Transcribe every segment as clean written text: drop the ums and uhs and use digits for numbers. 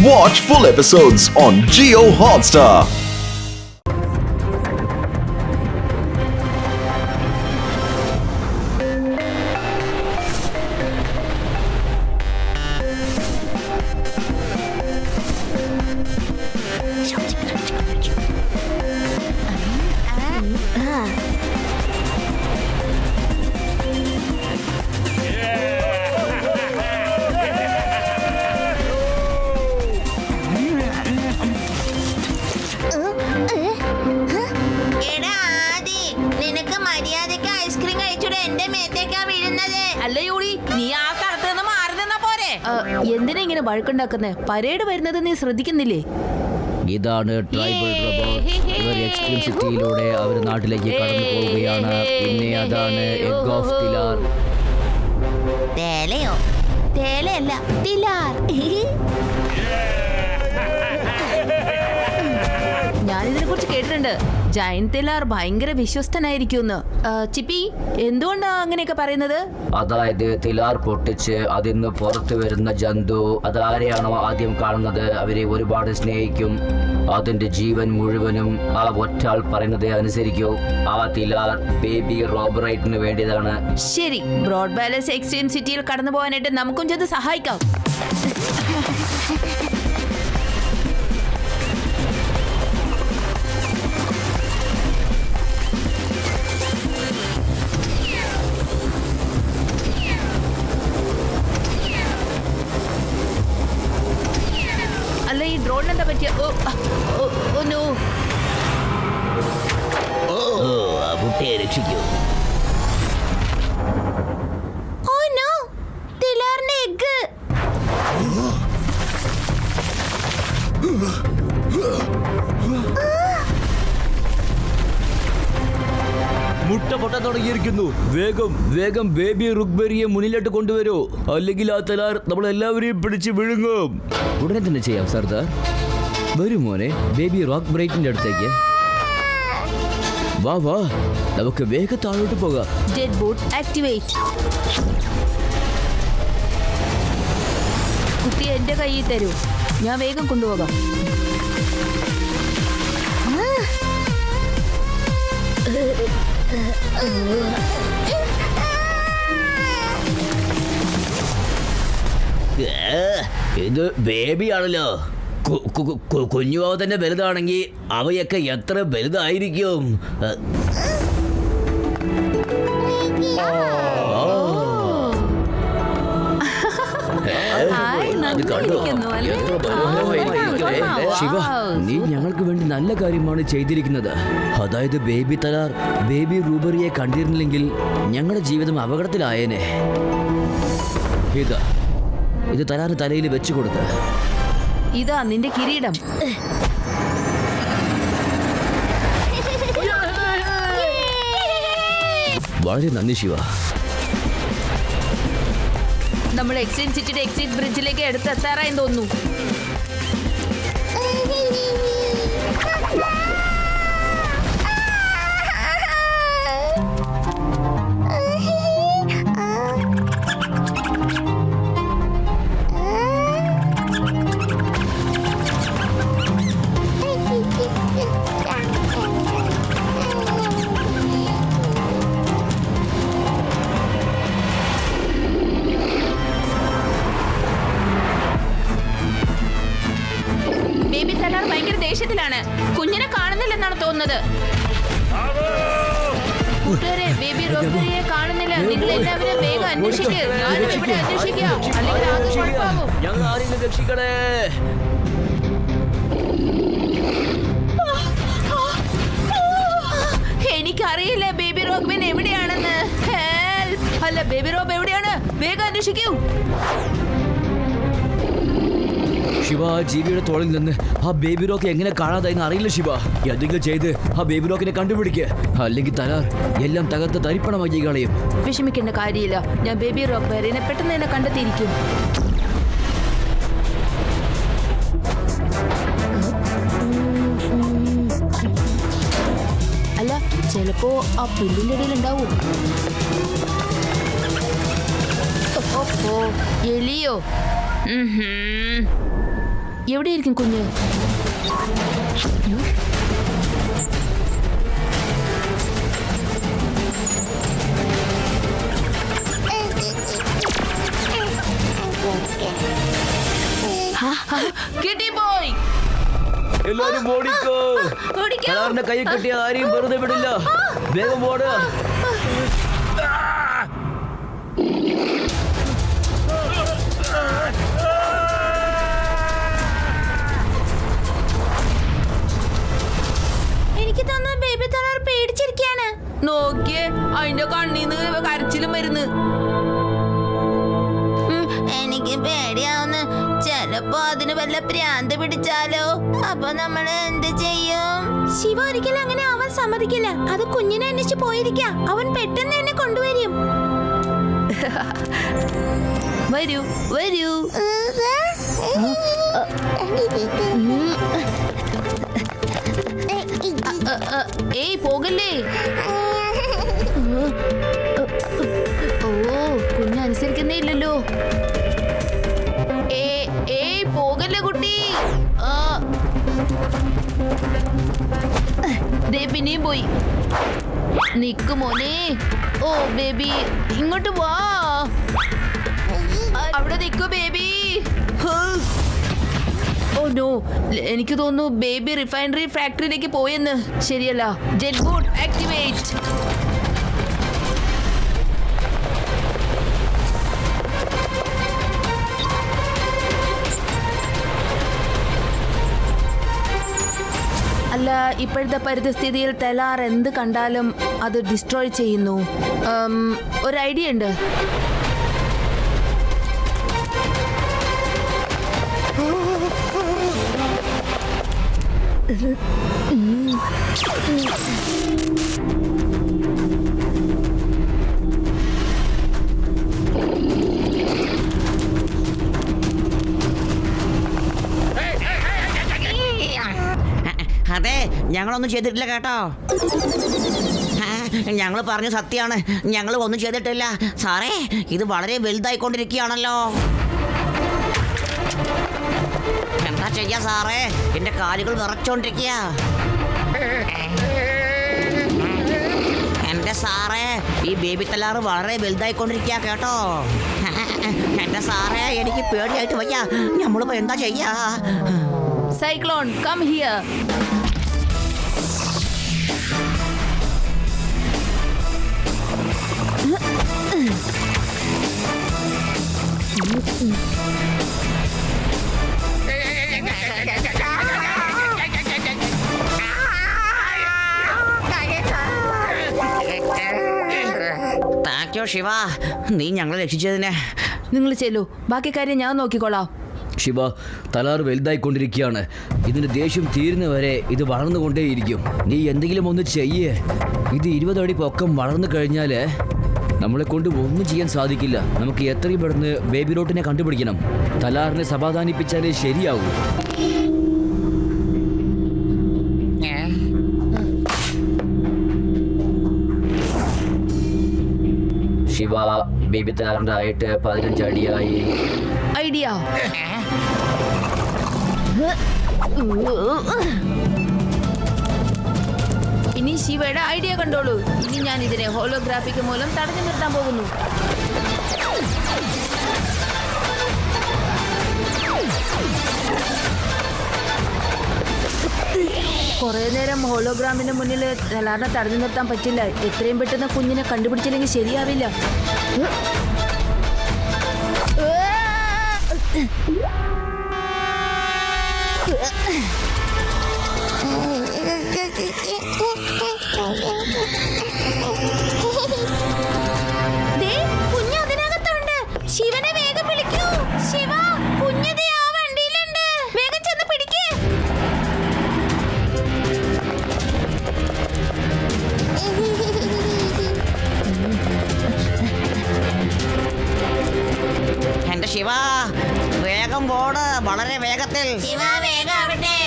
Watch full episodes on Jio Hotstar. എന്തിനാ ഇങ്ങനെ വഴക്കുണ്ടാക്കുന്നേ? Parade വരുന്നത് നീ ശ്രദ്ധിക്കുന്നില്ലേ? ഇതാണ് ട്രൈബൽ റോബോട്ട്. ഇവർ എക്സ്ട്രീം സിറ്റിയിലൂടെ അവർ നാട്ടിലേക്ക് കടന്നു പോവുകയാണ്. പിന്നെ അതാണ് എഗ് ഓഫ് തിലാർ. തേലയോ? തേലയല്ല, തിലാർ. ഞാനിതിനെ കുറിച്ച് കേട്ടിട്ടുണ്ട്. ജയന്റ് തിലാർ ഭയങ്കര വിശ്വസ്തനായിരിക്കുമെന്ന്. ചിപ്പി, എന്തുകൊണ്ടാ അങ്ങനെയൊക്കെ പറയുന്നത്? അതായത് തിലാർ പൊട്ടിച്ച് അതിന്ന് പുറത്തു വരുന്ന ജന്തു അതാരെയാണോ ആദ്യം കാണുന്നത് അവരെ ഒരുപാട് സ്നേഹിക്കും. അതിന്റെ ജീവൻ മുഴുവനും ആ ഒറ്റാൾ പറയുന്നത് അനുസരിക്കൂ. ആ തിലാർ ബേബി റോബറൈറ്റിന് വേണ്ടിയതാണ്. ശരി, ബ്രോഡ് ബാലൻസ് എക്സ്ട്രീം സിറ്റിയിൽ കടന്നു പോകാനായിട്ട് നമുക്കും ചെന്ന് സഹായിക്കാം. അല്ല, ഈ ഡ്രോണിന് എന്താ പറ്റിയ? കുട്ടിയെ രക്ഷിക്കൂ. മുട്ട പൊട്ടാൻ തുടങ്ങിയിരിക്കുന്നു. വേഗം വേഗം ബേബി റുക്ബെറിയെ മുന്നിലോട്ട് കൊണ്ടുവരൂ, അല്ലെങ്കിൽ ആ തലാർ നമ്മളെല്ലാവരെയും പിടിച്ച് വിഴുങ്ങും. ഉടനെ തന്നെ ചെയ്യാം സർദാർ. വരൂ മോനെ, ബേബി റോക്ക് ബ്രൈറ്റിന്റെ അടുത്തേക്ക് വാ. വാ, നമുക്ക് വേഗം താഴോട്ട് പോകാം. Jet boat activate. കുട്ടി എന്റെ കയ്യിൽ തരൂ, ഞാൻ വേഗം കൊണ്ടുപോകാം. ഇത് ബേബിയാണല്ലോ. കുഞ്ഞുവാവ തന്നെ വലുതാണെങ്കിൽ അവയൊക്കെ എത്ര വലുതായിരിക്കും. ശിവ, നീ ഞങ്ങൾക്ക് വേണ്ടി നല്ല കാര്യമാണ് ചെയ്തിരിക്കുന്നത്. അതായത് ബേബി തലാർ ബേബി റൂബറിയെ കണ്ടിരുന്നില്ലെങ്കിൽ ഞങ്ങളുടെ ജീവിതം അപകടത്തിലായേനെ. ഇത് തലാറിന് തലയിൽ വെച്ചു കൊടുക്ക. ഇതാ നിന്റെ കിരീടം. വളരെ നന്ദി ശിവ. നമ്മൾ എക്സ്ചേഞ്ച് സിറ്റിയുടെ എക്സിറ്റ് ബ്രിഡ്ജിലേക്ക് എടുത്തെത്താറായെന്ന് തോന്നുന്നു. ഭയങ്കര ദേഷ്യത്തിലാണ്. കുഞ്ഞിനെ കാണുന്നില്ലെന്നാണ് തോന്നുന്നത്. കൂട്ടുകാരെ, ബേബി റോബറിയെ കാണുന്നില്ല. നിങ്ങൾ എല്ലാവരും വേഗം അന്വേഷിക്കുക. ആരും ഇവിടെ അന്വേഷിക്കുക, അല്ലെങ്കിൽ ആകെ കുഴപ്പമാകും. എനിക്കറിയില്ല ബേബി റോബിൻ എവിടെയാണെന്ന്. അല്ല, ബേബി റോബ് എവിടെയാണ്? വേഗം അന്വേഷിക്കൂ. ശിവ, ജീവിയുടെ തോളിൽ നിന്ന് ആ ബേബി റോക്ക് എങ്ങനെ കാണാതായെന്ന് അറിയില്ല ശിവ. എന്തെങ്കിലും ചെയ്ത് ആ ബേബി റോക്കിനെ കണ്ടുപിടിക്കുക, അല്ലെങ്കിൽ തലാർ എല്ലാം തകർത്ത് തരിപ്പണമാക്കി കളയും. വിഷമിക്കേണ്ട കാര്യമില്ല, ഞാൻ ബേബി റോക്ക് ബെറിനെ പെട്ടെന്ന് തന്നെ കണ്ടെത്തിയിരിക്കും. അല്ല, ചിലപ്പോ ആ പുല്ലിന്റെ ഇടയിൽ ഉണ്ടാവും. എലിയോ? എവിടെയായിരിക്കും കുഞ്ഞ്? കിട്ടി പോയി. എല്ലാരും ഓടിക്കോ. തലാറിന്റെ കൈ കിട്ടിയ ആരെയും വെറുതെ വിടില്ല. വേഗം ഓടുക. എനിക്ക് തന്ന ബേബി തലാർ പേടിച്ചിരിക്കാണ്. നോക്കിയേ, അതിന്റെ കണ്ണീന്ന് കരച്ചിലും വരുന്നു. എനിക്ക് പേടിയാവുന്നു. ചിലപ്പോ അതിന് വല്ല ഭ്രാന്ത് പിടിച്ചാലോ? അപ്പൊ നമ്മൾ എന്ത് ചെയ്യും? ശിവ ഒരിക്കലും അങ്ങനെ അവൻ സമ്മതിക്കില്ല. അത് കുഞ്ഞിനെ അന്വേഷിച്ച് പോയിരിക്കാം. അവൻ പെട്ടെന്ന് എന്നെ കൊണ്ടുവരും. വരൂ വരൂ. ഏയ് പോകല്ലേ. ഓ, കുഞ്ഞനുസരിക്കുന്നേ ഇല്ലല്ലോ. ഏയ് പോകല്ലേ കുട്ടി. ദേ പിന്നെയും പോയി. നിക്ക് മോനെ. ഓ ബേബി, ഇങ്ങോട്ട് വാ. അവിടെ നിക്കൂ ബേബി. ഓ നോ, എനിക്ക് തോന്നുന്നു ബേബി റിഫൈനറി ഫാക്ടറിയിലേക്ക് പോയെന്ന്. ശരിയല്ല. Jet boat activate. അല്ല, ഇപ്പോഴത്തെ പരിസ്ഥിതിയിൽ തലാർ എന്ത് കണ്ടാലും അത് ഡിസ്ട്രോയ് ചെയ്യുന്നു. ഒരു ഐഡിയ ഉണ്ട്. അതെ, ഞങ്ങളൊന്നും ചെയ്തിട്ടില്ല കേട്ടോ. ഞങ്ങൾ പറഞ്ഞ സത്യമാണ്. ഞങ്ങൾ ഒന്നും ചെയ്തിട്ടില്ല സാറേ. ഇത് വളരെ വലുതായിക്കൊണ്ടിരിക്കുകയാണല്ലോ. എന്താ ചെയ്യാ സാറേ? എന്റെ കാലുകൾ വിറച്ചോണ്ടിരിക്കുക. എന്റെ സാറേ, ഈ ബേബി തലാറ് വളരെ വലുതായിക്കൊണ്ടിരിക്കുക കേട്ടോ. എന്റെ സാറേ, എനിക്ക് പേടിയായിട്ട് വയ്യ. നമ്മളിപ്പോ എന്താ ചെയ്യാ? Cyclone come here. Thank you Shiva, നീ ഞങ്ങളെ രക്ഷിച്ചതിനെ. നിങ്ങൾ ചെല്ലൂ, ബാക്കി കാര്യം ഞാൻ നോക്കിക്കോളാം. ശിവ, തലാർ വലുതായിക്കൊണ്ടിരിക്കുകയാണ്. ഇതിന്റെ ദേഷ്യം തീരുന്നവരെ ഇത് വളർന്നുകൊണ്ടേയിരിക്കും. നീ എന്തെങ്കിലും ഒന്ന് ചെയ്യേ. ഇത് 20 അടി പൊക്കം വളർന്നു കഴിഞ്ഞാല് നമ്മളെ കൊണ്ട് ഒന്നും ചെയ്യാൻ സാധിക്കില്ല. നമുക്ക് എത്രയും പെട്ടെന്ന് ബേബി റോട്ടിനെ കണ്ടുപിടിക്കണം. തലാറിനെ സമാധാനിപ്പിച്ചാലേ ശരിയാവൂ. ശിവ, ബേബി തലാറിന്റെ ആയിട്ട് 15 അടിയായി. ഐഡിയ. ഇനി ശിവയുടെ ഐഡിയ കണ്ടോളൂ. ഇനി ഞാൻ ഇതിനെ ഹോളോഗ്രാഫിക് മൂലം തടഞ്ഞു നിർത്താൻ പോകുന്നു. കുറെ നേരം ഹോളോഗ്രാമിന് മുന്നിൽ തലാറിനെ തടഞ്ഞു നിർത്താൻ പറ്റില്ല. എത്രയും പെട്ടെന്ന് കുഞ്ഞിനെ കണ്ടുപിടിച്ചില്ലെങ്കിൽ ശരിയാവില്ല. കുഞ്ഞ് അതിനകത്തുണ്ട്. ശിവനെ വേഗം വിളിക്കൂ. ശിവ, കുഞ്ഞതേ ആ വണ്ടിയിലുണ്ട്. വേഗം ചെന്ന് പിടിക്കേ. എന്റെ ശിവ, വേഗം പോട്, വളരെ വേഗത്തിൽ. ശിവ വേഗം ആവട്ടെ.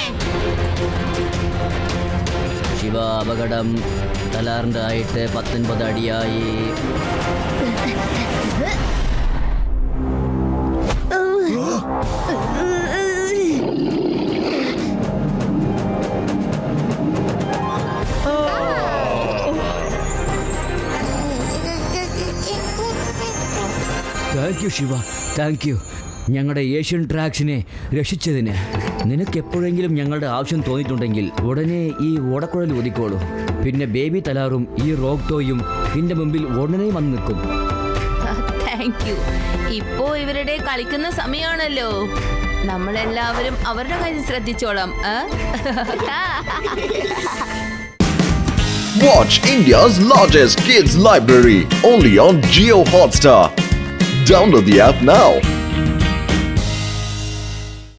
ശിവ, അപകടം. തലാറിന്റെ ആയിട്ട് 19 അടിയായി. Thank you Shiva, thank you. ഞങ്ങളുടെ ഏഷ്യൻ ട്രാക്സിനെ രക്ഷിച്ചതിന്. നിനക്ക് എപ്പോഴെങ്കിലും ഞങ്ങളുടെ ആവശ്യം തോന്നിയിട്ടുണ്ടെങ്കിൽ ഉടനെ ഈ ഓടക്കുഴൽ ഒതുക്കോളൂ. പിന്നെ ബേബി തലാറും ഈ റോക്ക് ടോയും നിന്റെ മുമ്പിൽ ഉടനെ വന്ന് നിൽക്കും. Thank you. ഇപ്പോ ഇവരുടെ കളിക്കുന്ന സമയമാണല്ലോ. നമ്മളെല്ലാവരും അവരുടെ കാര്യം ശ്രദ്ധിച്ചോളാം. Watch India's largest kids library only on Jio Hotstar. Download the app now.